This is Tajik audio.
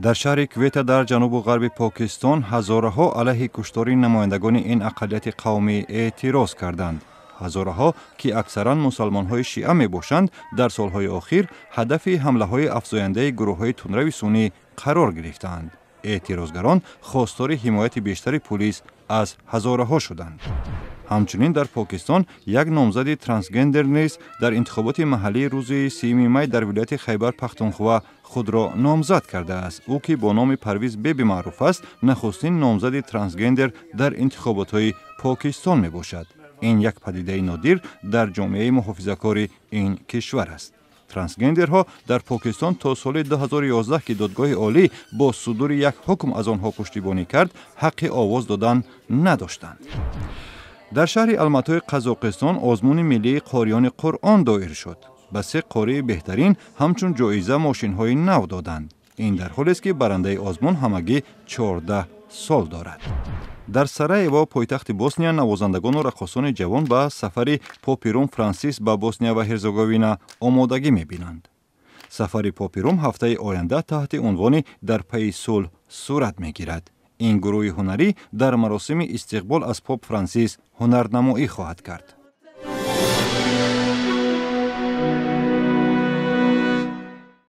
дар шаҳри Квета дар ҷанубу ғарби Покистон ҳазораҳо алайҳи куштори намояндагони ин ақалияти қавмӣ эътироз карданд. ҳазораҳо, ки аксаран мусалмонҳои шиа мебошанд, дар солҳои охир ҳадафи ҳамлаҳои афзояндаи гурӯҳҳои тунрави суннӣ қарор гирифтаанд. эътирозгарон хостори ҳимояти бештари пулис аз ҳазораҳо шуданд. ҳамчунин дар Покистон як номзади трансгендер низ дар интихоботи маҳаллии рӯзи 3 май дар вилояти Хайбар Пахтунхва худро номзад кардааст. ӯ ки бо номи Парвиз Беби маъруф аст, нахустин номзади трансгендер дар интихоботҳои Покистон мебошад. ин як падидаи нодир дар ҷомеаи муҳофизакори ин кишвар аст. трансгендерҳо дар Покистон то соли 2011 ки додгоҳи олӣ бо судури як ҳукм аз онҳо пуштибонӣ кард, ҳаққи овоз додан надоштанд. дар шаҳри Алматои Қазоқистон озмуни миллии қориёни Қуръон доир шуд. ба 3 қории беҳтарин ҳамчун ҷоиза мошинҳои нав доданд. ин дар ҳолест ки барандаи озмун ҳамагӣ 14 сол дорад. дар Сараево, пойтахти Босния, навозандагону раққосони ҷавон ба сафари Попи Рум Франсис ба Босния ва Ҳерзеговина омодагӣ мебинанд. сафари Попи Рум ҳафтаи оянда таҳти унвони «Дар пайи сулҳ» сурат мегирад. ин гурӯҳи ҳунарӣ дар маросими истиқбол аз Поп Франсис ҳунарнамоӣ хоҳад кард.